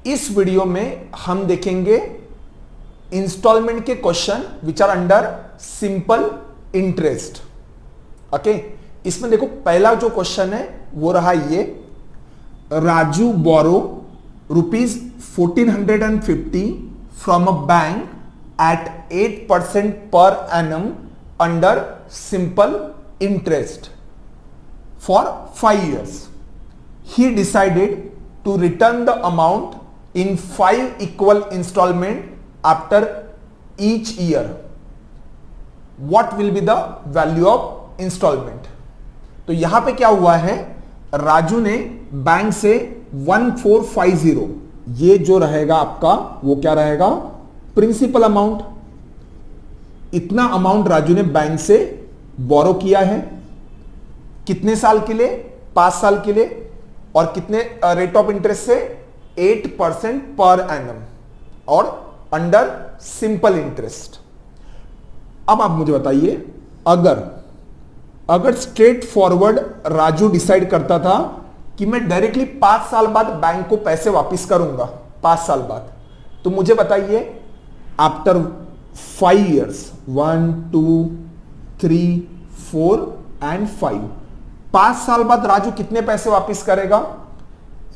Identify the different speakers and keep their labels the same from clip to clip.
Speaker 1: इस वीडियो में हम देखेंगे इंस्टॉलमेंट के question which are under simple interest. Okay, इसमें देखो पहला जो क्वेश्चन है वो रहा ये, Raju borrow ₹1450 from a bank at 8% per annum under simple interest for 5 years. He decided to return the amount in 5 equal installment after each year. What will be the value of installment? तो यहां पे क्या हुआ है, राजू ने bank से 1450, ये जो रहेगा आपका वो क्या रहेगा, प्रिंसिपल अमाउंट। इतना अमाउंट राजू ने बैंक से बोरो किया है, कितने साल के लिए, 5 साल के लिए, और कितने रेट ऑफ इंटरेस्ट से, 8% पर एनम और अंडर सिंपल इंटरेस्ट। अब आप मुझे बताइए, अगर स्ट्रेट फॉरवर्ड राजू डिसाइड करता था कि मैं डायरेक्टली 5 साल बाद बैंक को पैसे वापस करूंगा, 5 साल बाद, तो मुझे बताइए आफ्टर 5 years 1 2 3 4 एंड 5, 5 साल बाद राजू कितने पैसे वापस करेगा,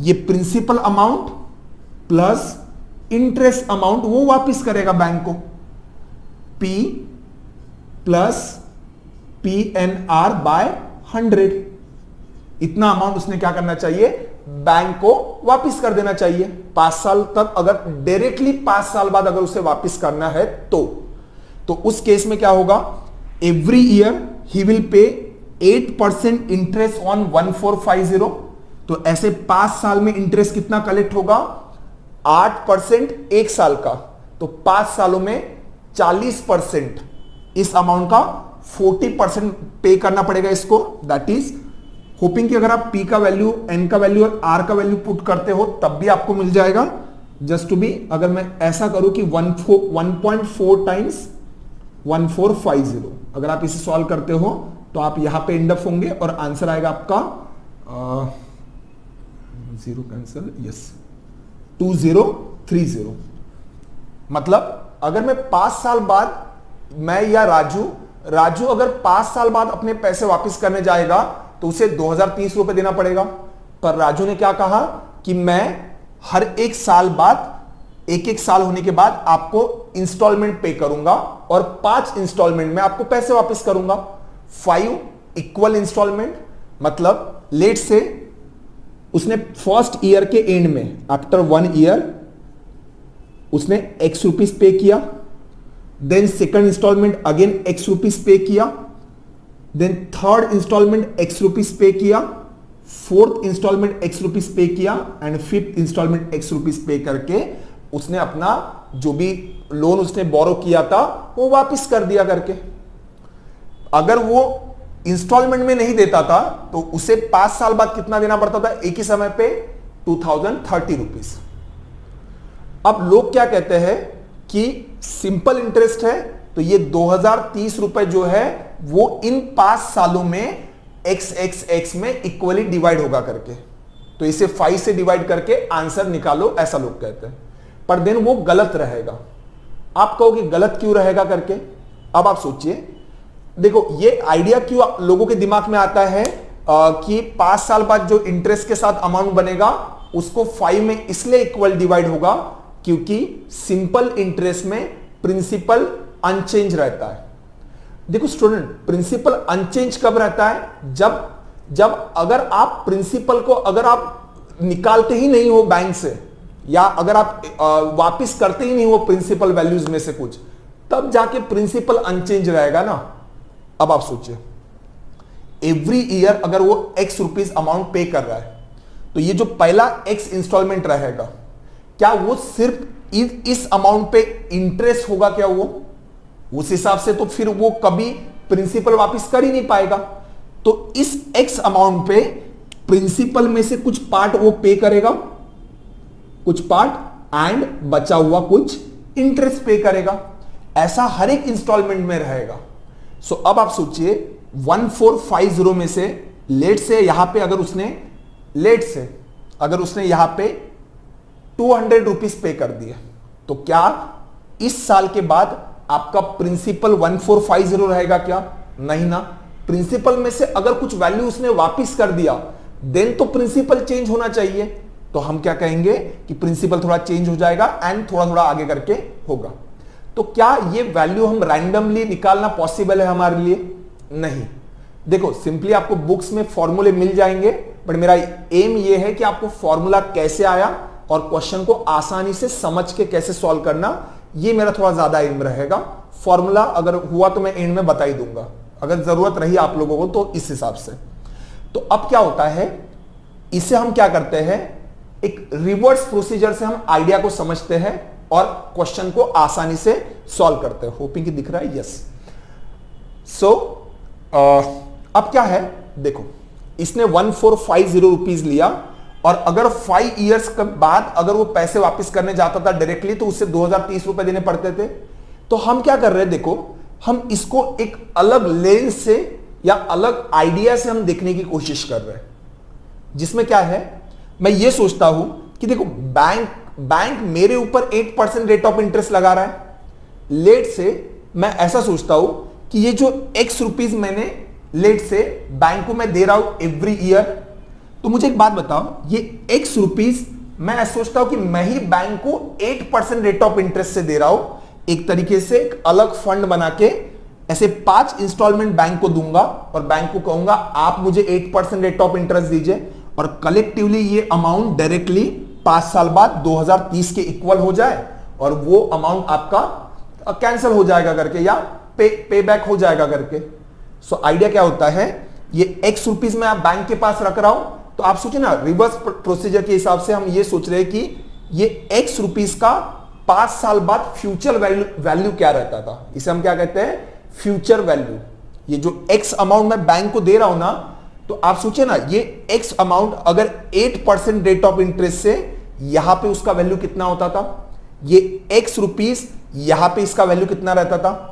Speaker 1: ये principal amount plus interest amount वो वापस करेगा बैंक को। P प्लस PNR बाय 100, इतना अमाउंट उसने क्या करना चाहिए, बैंक को वापस कर देना चाहिए 5 साल तक। अगर डायरेक्टली 5 साल बाद अगर उसे वापस करना है तो उस केस में क्या होगा, every year he will pay 8% interest on 1450। तो ऐसे 5 साल में इंटरेस्ट कितना कलेक्ट होगा, 8% एक साल का, तो 5 सालों में 40% इस अमाउंट का 40% पे करना पड़ेगा इसको। दैट इज होपिंग कि अगर आप P का वैल्यू, N का वैल्यू और R का वैल्यू पुट करते हो तब भी आपको मिल जाएगा। जस्ट टू बी, अगर मैं ऐसा करूं कि 1.4 टाइम्स 1450, अगर आप इसे सॉल्व करते हो तो आप यहां पे एंड अप होंगे और आंसर आएगा आपका 0 कैंसिल, यस 2030। मतलब अगर मैं 5 साल बाद, मैं या राजू अगर 5 साल बाद अपने पैसे वापस करने जाएगा तो उसे 2030 रुपए देना पड़ेगा। पर राजू ने क्या कहा कि मैं हर एक साल बाद, एक साल होने के बाद आपको इंस्टॉलमेंट पे करूंगा और 5 इंस्टॉलमेंट में आपको पैसे वापस करूंगा। 5 इक्वल इंस्टॉलमेंट, मतलब लेट से उसने फर्स्ट ईयर के एंड में, आफ्टर 1 year उसने X रुपीस पे किया, then second installment again X rupees pay किया, then third installment X rupees pay किया, fourth installment X rupees pay किया and fifth installment X rupees pay करके उसने अपना जो भी लोन उसने बोरो किया था वो वापस कर दिया करके। अगर वो इंस्टॉलमेंट में नहीं देता था तो उसे 5 साल बाद कितना देना पड़ता था, एक ही समय पे 2030 रुपीस। अब लोग क्या कहते हैं कि सिंपल इंटरेस्ट है तो ये 2030 रुपए जो है वो इन 5 सालों में x में इक्वली डिवाइड होगा करके, तो इसे 5 से डिवाइड करके आंसर निकालो, ऐसा लोग कहते हैं। पर देन वो गलत रहेगा। आप कहोगे गलत क्यों रहेगा करके। अब आप सोचिए, देखो ये आइडिया क्यों लोगों के दिमाग में आता है कि 5 साल बाद जो इंटरेस्ट के साथ अमाउंट बनेगा उसको 5 में इसलिए इक्वल डिवाइड होगा क्योंकि सिंपल इंटरेस्ट में प्रिंसिपल अनचेंज रहता है। देखो स्टूडेंट, प्रिंसिपल अनचेंज कब रहता है, जब अगर आप प्रिंसिपल को अगर आप निकालते ही नहीं हो बैंक से, या अगर आप वापस करते ही नहीं हो प्रिंसिपल वैल्यूज में से कुछ, तब जाके प्रिंसिपल अनचेंज रहेगा ना। अब आप सोचिए, एवरी ईयर अगर वो X रुपीस अमाउंट पे कर रहा है तो ये जो पहला X इंस्टॉलमेंट रहेगा, क्या वो सिर्फ इस अमाउंट पे इंटरेस्ट होगा क्या, वो उस हिसाब से तो फिर वो कभी प्रिंसिपल वापस कर ही नहीं पाएगा। तो इस X अमाउंट पे प्रिंसिपल में से कुछ पार्ट वो पे करेगा, कुछ पार्ट, एंड बचा हुआ कुछ इंटरेस्ट पे करेगा। ऐसा हर एक इंस्टॉलमेंट में रहेगा। सो अब आप सोचिए 1450 में से लेट से यहां पे अगर उसने यहां पे ₹200 पे कर दिए, तो क्या इस साल के बाद आपका प्रिंसिपल 1450 रहेगा क्या? नहीं ना। प्रिंसिपल में से अगर कुछ वैल्यू उसने वापस कर दिया देन तो प्रिंसिपल चेंज होना चाहिए। तो हम क्या कहेंगे कि प्रिंसिपल थोड़ा चेंज हो जाएगा एंड थोड़ा थोड़ा आगे करके होगा। तो क्या ये वैल्यू हम रैंडमली निकालना पॉसिबल है हमारे लिए? नहीं। देखो सिंपली आपको बुक्स में फॉर्मूले मिल जाएंगे, बट मेरा एम ये है कि आपको फॉर्मूला कैसे आया और क्वेश्चन को आसानी से समझ के कैसे सॉल्व करना, ये मेरा थोड़ा ज्यादा एम रहेगा। फॉर्मूला अगर हुआ तो मैं एंड में बता ही दूंगा, अगर जरूरत रही आप लोगों को तो इस हिसाब से। तो अब क्या होता है, इसे हम क्या करते हैं, एक रिवर्स प्रोसीजर से हम आइडिया को समझते हैं और क्वेश्चन को आसानी से सॉल्व करते हैं। होपिंग कि दिख रहा है, यस। सो अब क्या है, देखो इसने 1450 रुपीज लिया और अगर 5 इयर्स के बाद अगर वो पैसे वापस करने जाता था डायरेक्टली तो उससे 2030 रुपए देने पड़ते थे। तो हम क्या कर रहे हैं, देखो हम इसको एक अलग लेंस से या अलग आइडिया से हम देखने की कोशिश कर रहे हैं, जिसमें क्या है, मैं ये सोचता हूं कि देखो बैंक मेरे ऊपर 8% रेट ऑफ इंटरेस्ट लगा रहा है। लेट से मैं ऐसा सोचता हूं कि ये जो X रुपीज मैंने लेट से बैंक को मैं दे रहा हूं एवरी ईयर, तो मुझे एक बात बताओ, ये X रुपीज मैं ऐसा सोचता हूं कि मैं ही बैंक को 8% रेट ऑफ इंटरेस्ट से दे रहा हूं, एक तरीके से एक अलग फंड बना के ऐसे 5 इंस्टॉलमेंट बैंक को दूंगा और बैंक को कहूंगा आप मुझे 8% रेट ऑफ इंटरेस्ट दीजिए और कलेक्टिवली ये अमाउंट डायरेक्टली 5 साल बाद 2030 के इक्वल हो जाए और वो अमाउंट आपका कैंसिल हो जाएगा करके या पे बैक हो जाएगा करके। सो आइडिया क्या होता है, ये X रुपीज में आप बैंक के पास रख रहा हूं, तो आप सोचिए ना रिवर्स प्रोसीजर के हिसाब से हम ये सोच रहे हैं कि ये X रुपीज का 5 साल बाद फ्यूचर वैल्यू क्या रहता था, इसे हम क्या कहते हैं, फ्यूचर वैल्यू। ये जो X अमाउंट मैं बैंक को दे रहा हूं ना, तो आप सोचिए ना ये X अमाउंट अगर 8% रेट ऑफ इंटरेस्ट से यहां पे उसका वैल्यू कितना होता था, ये X रुपीज यहां पे इसका वैल्यू कितना रहता था।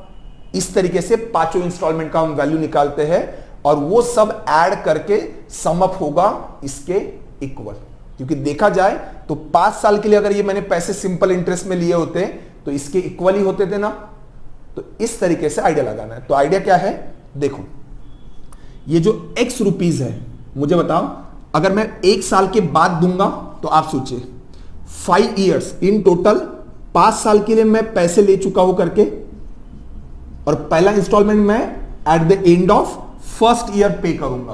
Speaker 1: इस तरीके से 5 इंस्टॉलमेंट का हम वैल्यू निकालते हैं और वो सब ऐड करके सम अप होगा इसके इक्वल। क्योंकि देखा जाए तो 5 साल के लिए अगर ये मैंने पैसे सिंपल इंटरेस्ट में लिए होते तो इसके इक्वल ही होते थे ना। तो इस तरीके से आइडिया लगाना है। तो आइडिया क्या है, देखो ये जो X रुपीज है, मुझे बताओ अगर मैं 1 साल के बाद दूंगा तो आप सोचिए 5 इयर्स इन टोटल, 5 साल के लिए मैं पैसे ले चुका हूं करके और पहला इंस्टॉलमेंट मैं at the end of first year पे करूंगा।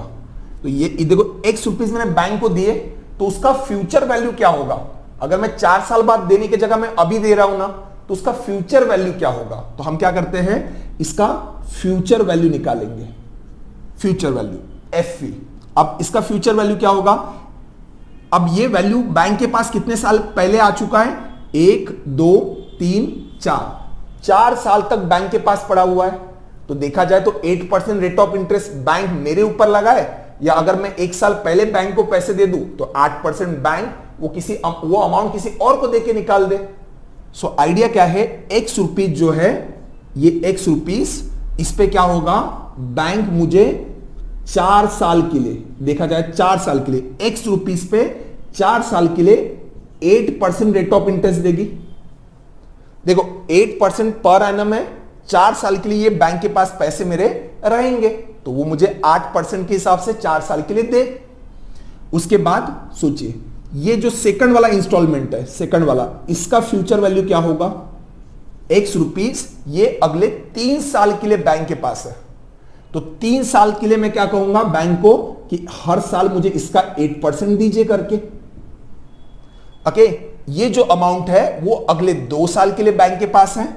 Speaker 1: तो ये देखो X रुपीज मैंने बैंक को दिए, तो उसका फ्यूचर वैल्यू क्या होगा, अगर मैं 4 साल बाद देने की जगह मैं अभी दे रहा हूं ना, तो उसका फ्यूचर वैल्यू क्या होगा। तो हम क्या करते हैं, इसका फ्यूचर वैल्यू निकालेंगे, फ्यूचर वैल्यू FV। अब इसका फ्यूचर वैल्यू क्या होगा, अब ये वैल्यू बैंक के पास कितने साल पहले आ चुका है, 1 2 3 4 साल तक बैंक के पास पड़ा हुआ है। तो देखा जाए तो 8% रेट ऑफ इंटरेस्ट बैंक मेरे ऊपर लगा है, या अगर मैं 1 साल पहले बैंक को पैसे दे दूं तो 8% बैंक वो अमाउंट किसी और को देके निकाल दे। सो आइडिया क्या है, X रुपीज जो है, ये X रुपीज इस पे क्या होगा, बैंक मुझे 4 साल के लिए, देखा जाए 4 साल के लिए X रुपीज पे 4 साल के लिए 8% रेट ऑफ इंटरेस्ट देगी। देखो 8% पर एनम है, 4 साल के लिए ये बैंक के पास पैसे मेरे रहेंगे, तो वो मुझे 8% के हिसाब से 4 साल के लिए दे। उसके बाद सोचिए ये जो सेकंड वाला इंस्टॉलमेंट है, सेकंड वाला, इसका फ्यूचर वैल्यू क्या होगा, X रुपीज, ये अगले 3 साल के लिए बैंक के पास है। तो 3 साल के लिए मैं क्या कहूंगा बैंक को कि हर साल मुझे इसका 8% दीजिए करके। ओके, ये जो अमाउंट है वो अगले 2 साल के लिए बैंक के पास है।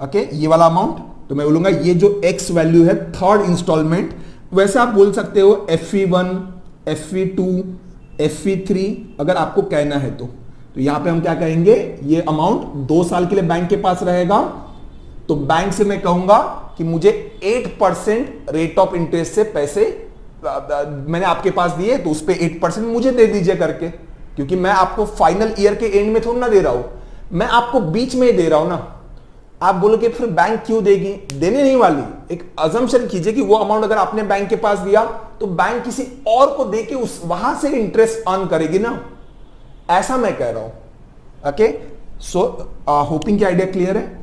Speaker 1: ओके, ये वाला अमाउंट, तो मैं बोलूंगा ये जो X वैल्यू है थर्ड इंस्टॉलमेंट, वैसे आप बोल सकते हो FV1, FV2, FV3 अगर आपको कहना है तो यहां पे हम क्या कहेंगे, ये अमाउंट 2 साल के लिए बैंक के पास रहेगा। तो बैंक से मैं कहूंगा कि मुझे 8% रेट ऑफ इंटरेस्ट से पैसे मैंने आपके पास दिए, तो उस पर 8% मुझे दे दीजिए करके, क्योंकि मैं आपको फाइनल ईयर के एंड में थोड़ा ना दे रहा हूं, मैं आपको बीच में ही दे रहा हूं ना। आप बोलोगे फिर बैंक क्यों देगी, देने नहीं वाली। एक अजम्पशन कीजिए कि वो अमाउंट अगर आपने बैंक के पास दिया तो बैंक किसी और को देके उस वहां से इंटरेस्ट अर्न करेगी ना, ऐसा मैं कह रहा हूं। ओके, सो होपिंग की आइडिया क्लियर है।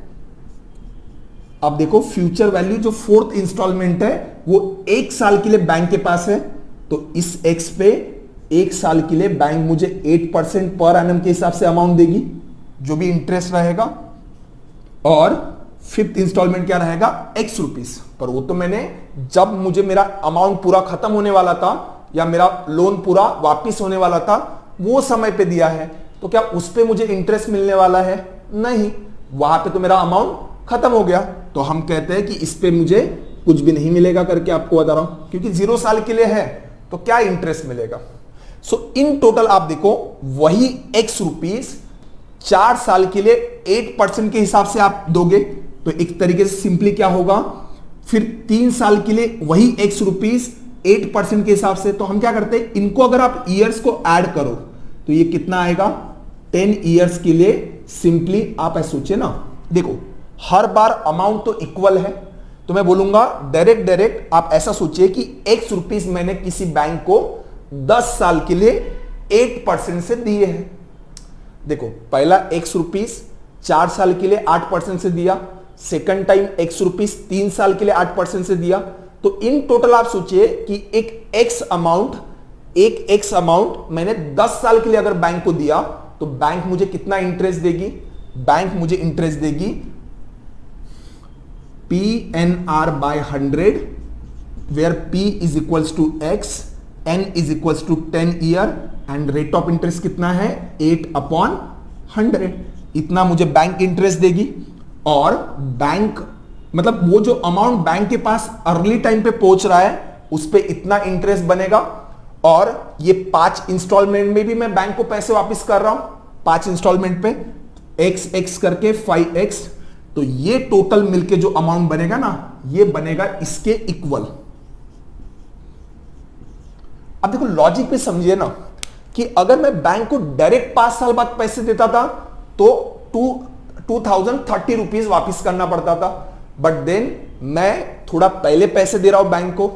Speaker 1: अब देखो फ्यूचर वैल्यू जो फोर्थ इंस्टॉलमेंट है वो 1 साल के लिए बैंक के पास है, तो इस एक्स पे 1 साल के लिए बैंक मुझे 8% पर एनम के हिसाब से अमाउंट देगी, जो भी इंटरेस्ट रहेगा। और फिफ्थ इंस्टॉलमेंट क्या रहेगा, एक्स रुपीस पर। वो तो मैंने जब मुझे मेरा अमाउंट पूरा खत्म होने वाला था या मेरा लोन पूरा वापिस होने वाला था वो समय पे दिया है, तो क्या उस पे मुझे इंटरेस्ट मिलने वाला है? नहीं, वहां पे तो मेरा अमाउंट खत्म हो गया। तो हम कहते हैं कि इस पे मुझे कुछ भी नहीं मिलेगा करके आपको बता रहा हूं, क्योंकि 0 साल के लिए है तो क्या इंटरेस्ट मिलेगा। सो इन टोटल आप देखो वही एक्स रुपीस 4 साल के लिए 8% के हिसाब से आप दोगे, तो एक तरीके से सिंपली क्या होगा, फिर 3 साल के लिए वही एक्स रुपीस 8% के हिसाब से। तो हम क्या करते हैं, इनको अगर आप ईयर्स को ऐड करो तो ये कितना आएगा, 10 ईयर्स के लिए। सिंपली आप ऐसे सोचिए ना, देखो हर बार अमाउंट तो इक्वल है, तो मैं बोलूंगा डायरेक्ट आप ऐसा सोचिए कि एक्स रुपीस मैंने किसी बैंक को 10 साल के लिए 8% से दिए हैं। देखो पहला एक्स रुपीस 4 साल के लिए 8% से दिया, सेकंड टाइम एक्स रुपीस 3 साल के लिए 8% से दिया। तो इन टोटल आप सोचिए कि एक एक्स अमाउंट मैंने 10 साल के लिए अगर बैंक को दिया तो बैंक मुझे कितना इंटरेस्ट देगी, बैंक मुझे इंटरेस्ट देगी PNR by 100 where P is equals to X, N is equals to 10 year and rate of interest कितना है 8/100। इतना मुझे बैंक इंटरेस्ट देगी। और बैंक मतलब वो जो अमाउंट बैंक के पास अर्ली टाइम पे पहुंच रहा है उस पे इतना इंटरेस्ट बनेगा। और ये 5 इंस्टॉलमेंट में भी मैं बैंक को पैसे वापस कर रहा हूं, 5 इंस्टॉलमेंट पे x करके 5x। तो ये टोटल मिलके जो अमाउंट बनेगा ना, ये बनेगा इसके इक्वल। अब देखो लॉजिक पे समझिए ना कि अगर मैं बैंक को डायरेक्ट 5 साल बाद पैसे देता था तो 2030 रुपीज वापिस करना पड़ता था, बट देन मैं थोड़ा पहले पैसे दे रहा हूं बैंक को,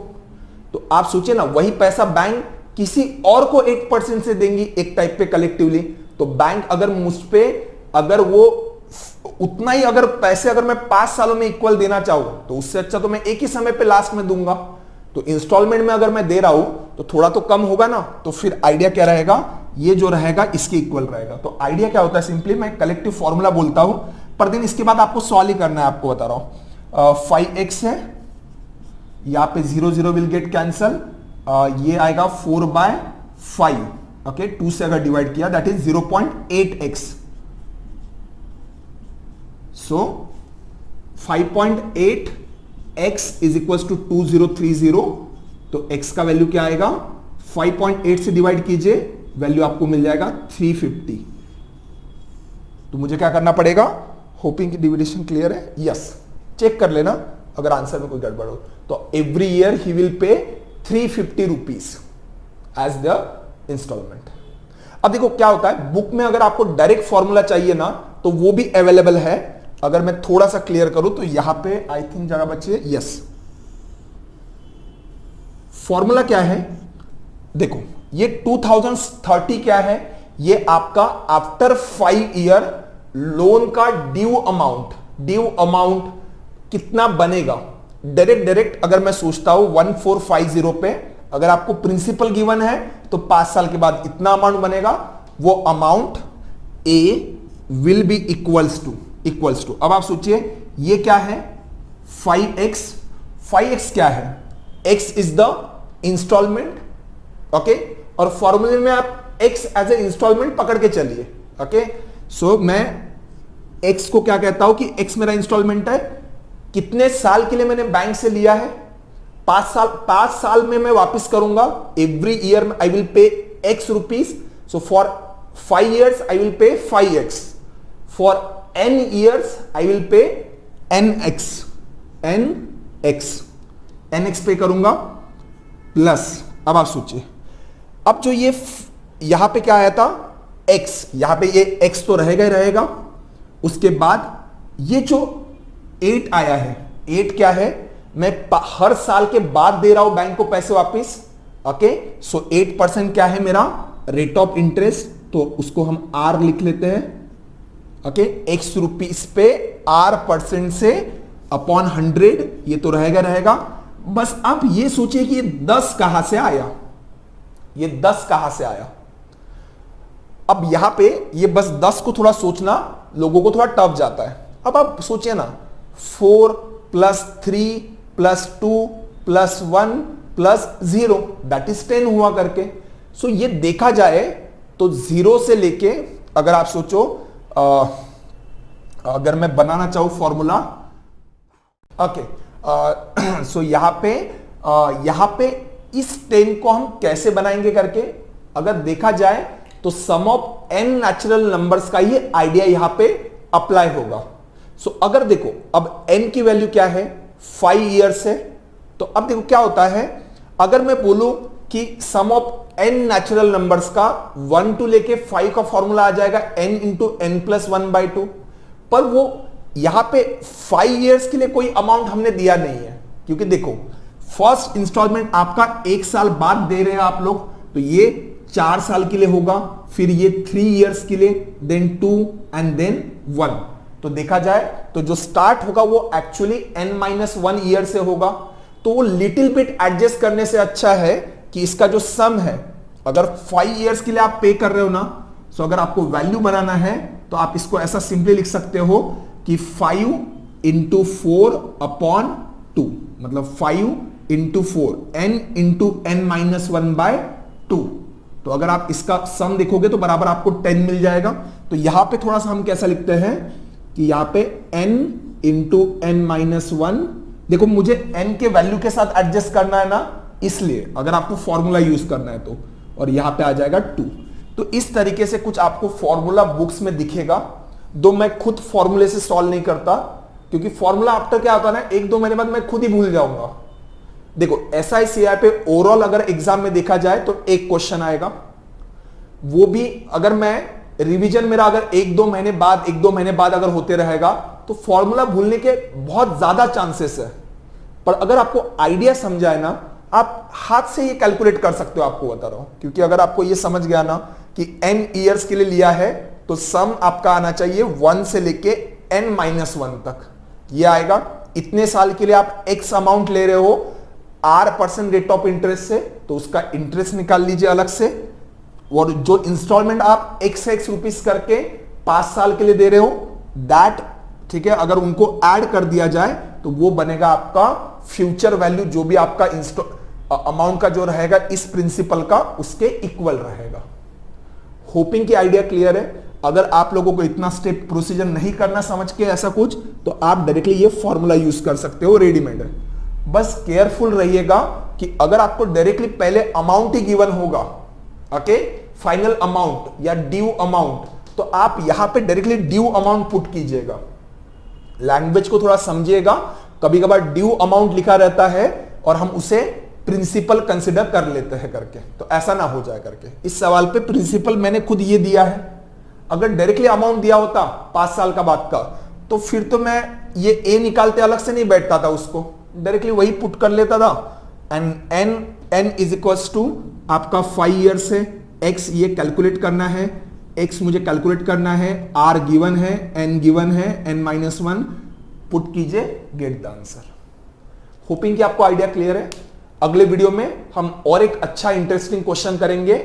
Speaker 1: तो आप सोचिए ना वही पैसा बैंक किसी और को 8% से देंगी एक टाइप पे कलेक्टिवली। तो बैंक अगर मुझ पे अगर वो उतना ही अगर पैसे अगर मैं 5 सालों में इक्वल देना चाहूं तो उससे अच्छा तो मैं एक ही समय पे लास्ट में दूंगा। तो इंस्टॉलमेंट में अगर मैं दे रहा हूं तो थोड़ा तो कम होगा ना, तो फिर आइडिया क्या रहेगा, ये जो रहेगा इसके इक्वल रहेगा। तो आइडिया क्या होता है, सिंपली मैं कलेक्टिव फॉर्मूला बोलता हूं, पर दिन इसके बाद आपको सॉल्व ही करना है। आपको बता रहा हूं 5x है, यहां पे 0 0 विल गेट कैंसल, ये आएगा 4/5। ओके, 2 से अगर डिवाइड किया that is 0.8x। So 5.8x is equal to 2030। तो x का वैल्यू क्या आएगा, 5.8 से डिवाइड कीजिए, वैल्यू आपको मिल जाएगा 350। तो मुझे क्या करना पड़ेगा, होपिंग की डिविडेशन क्लियर है, यस चेक कर लेना अगर आंसर में कोई गड़बड़ हो। तो every year he will pay 350 rupees as the instalment. अब देखो क्या होता है, बुक में अगर आपको डायरेक्ट फॉर्मूला चाहिए ना तो वो भी अवेलेबल है। अगर मैं थोड़ा सा क्लियर करूं तो यहां पे आई थिंक जगह बची है, यस। फॉर्मूला क्या है, देखो ये 2030 क्या है, ये आपका आफ्टर 5 ईयर लोन का ड्यू अमाउंट कितना बनेगा। डायरेक्ट अगर मैं सोचता हूं 1450 पे अगर आपको प्रिंसिपल गिवन है तो 5 साल के बाद इतना अमाउंट बनेगा, वो amount A will be equals to. अब आप सोचिए ये क्या है, 5x क्या है, x is the installment. Okay, और फॉर्मूले में आप x एज ए इंस्टॉलमेंट पकड़ के चलिए। ओके, सो मैं x को क्या कहता हूं कि x मेरा इंस्टॉलमेंट है, कितने साल के लिए मैंने बैंक से लिया है, 5 साल में मैं वापस करूंगा। Every year I will pay x rupees, so for 5 years I will pay 5x, for n years I will pay nx पे करूंगा प्लस। अब आप सोचिए, अब जो ये यहां पे क्या आया था x, यहां पे ये x तो रहेगा ही रहेगा। उसके बाद ये जो 8 आया है, 8 क्या है, मैं हर साल के बाद दे रहा हूं बैंक को पैसे वापिस। ओके, सो 8% क्या है मेरा रेट ऑफ इंटरेस्ट, तो उसको हम R लिख लेते हैं, ओके, एक्स रुपीस पे R% से अपॉन 100, ये तो रहेगा। बस अब ये सोचिए कि ये 10 कहां से आया, ये 10 कहां से आया। अब यहां पे ये बस 10 को थोड़ा सोचना लोगों को थोड़ा टफ जाता है। अब आप सोचिए ना, 4 + 3 + 2 + 1 + 0 दैट इज 10 हुआ करके। सो ये देखा जाए तो 0 से लेके, अगर आप सोचो अगर मैं बनाना चाहूं फॉर्मूला, ओके, सो यहां पे इस 10 को हम कैसे बनाएंगे करके अगर देखा जाए तो सम ऑफ n नेचुरल नंबर्स का ही आइडिया यहां पे अप्लाई होगा। सो अगर देखो अब n की वैल्यू क्या है, 5 ईयर्स है, तो अब देखो क्या होता है, अगर मैं बोलूं कि सम ऑफ n नेचुरल नंबर्स का 1 to लेके 5 का फॉर्मूला आ जाएगा n × n + 1/2, पर वो यहां पे 5 ईयर्स के लिए कोई अमाउंट हमने दिया नहीं है, क्योंकि देखो फर्स्ट इंस्टॉलमेंट आपका 1 साल बाद दे रहे हैं आप लोग, तो ये 4 साल के लिए होगा, फिर ये 3 ईयर्स के लिए, देन 2 एंड देन 1। तो देखा जाए तो जो स्टार्ट होगा वो एक्चुअली n-1 ईयर से होगा। तो वो लिटिल बिट एडजस्ट करने से अच्छा है कि इसका जो सम है, अगर 5 ईयर्स के लिए आप पे कर रहे हो ना, सो अगर आपको वैल्यू बनाना है तो आप इसको ऐसा सिंपली लिख सकते हो कि 5 × 4/2, मतलब 5 × 4 n × n-1/2। तो अगर आप इसका सम देखोगे तो बराबर आपको 10 मिल जाएगा। तो यहां पे थोड़ा सा हम कैसा लिखते हैं कि यहां पे n × n-1, देखो मुझे n के वैल्यू के साथ एडजस्ट करना है ना, इसलिए अगर आपको फॉर्मूला यूज करना है तो, और यहां पे आ जाएगा 2। तो इस तरीके से कुछ आपको फॉर्मूला बुक्स में दिखेगा, दो मैं खुद फॉर्मूले से सॉल्व नहीं करता, क्योंकि फॉर्मूला आफ्टर क्या होता है ना, 1-2 महीने बाद मैं खुद ही भूल जाऊंगा। देखो SICI पे ओवरऑल अगर एग्जाम में देखा जाए तो एक क्वेश्चन आएगा, वो भी अगर मैं रिवीजन मेरा अगर 1-2 महीने बाद अगर होते रहेगा तो फॉर्मूला भूलने के बहुत ज्यादा चांसेस है। पर अगर आपको आइडिया समझाए ना, आप हाथ से ये कैलकुलेट कर सकते हो, आपको बता रहा हूं, क्योंकि अगर आपको ये समझ गया ना कि n ईयर्स के लिए लिया है तो सम आपका आना चाहिए 1 से लेके n-1 तक, ये आएगा। इतने साल के लिए आप x अमाउंट ले रहे हो R% रेट ऑफ इंटरेस्ट से, तो उसका इंटरेस्ट निकाल लीजिए अलग से, और जो इंस्टॉलमेंट आप x रुपीस करके 5 साल के लिए दे रहे हो दैट, ठीक है, अगर उनको ऐड कर दिया जाए तो वो बनेगा आपका फ्यूचर वैल्यू, जो भी आपका अमाउंट का जो रहेगा इस प्रिंसिपल का उसके इक्वल रहेगा। होपिंग की आइडिया क्लियर है। अगर आप लोगों को इतना स्टेप प्रोसीजर नहीं करना समझ के ऐसा कुछ, तो आप डायरेक्टली ये फॉर्मूला यूज कर सकते हो, रेडीमेड है। बस केयरफुल रहिएगा कि अगर आपको डायरेक्टली पहले अमाउंट ही गिवन होगा, ओके, फाइनल अमाउंट या ड्यू अमाउंट, तो आप यहां पे डायरेक्टली ड्यू अमाउंट पुट कीजिएगा। लैंग्वेज को थोड़ा समझिएगा, कभी कभार ड्यू अमाउंट लिखा रहता है और हम उसे प्रिंसिपल कंसिडर कर लेते हैं करके, तो ऐसा ना हो जाए करके। इस सवाल पे प्रिंसिपल मैंने खुद ये दिया है, अगर डायरेक्टली अमाउंट दिया होता 5 साल का बाद का, तो फिर तो मैं ये ए निकालते अलग से नहीं बैठता था, उसको डायरेक्टली वही पुट कर लेता था। And n is equals to आपका 5 ईयर्स है, x ये कैलकुलेट करना है, x मुझे कैलकुलेट करना है, r गिवन है, n गिवन है, n-1 पुट कीजिए, गेट द आंसर। होपिंग कि आपको आइडिया क्लियर है। अगले वीडियो में हम और एक अच्छा इंटरेस्टिंग क्वेश्चन करेंगे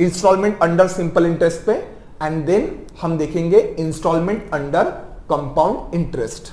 Speaker 1: इंस्टॉलमेंट अंडर सिंपल इंटरेस्ट पे, एंड देन हम देखेंगे इंस्टॉलमेंट अंडर कंपाउंड इंटरेस्ट।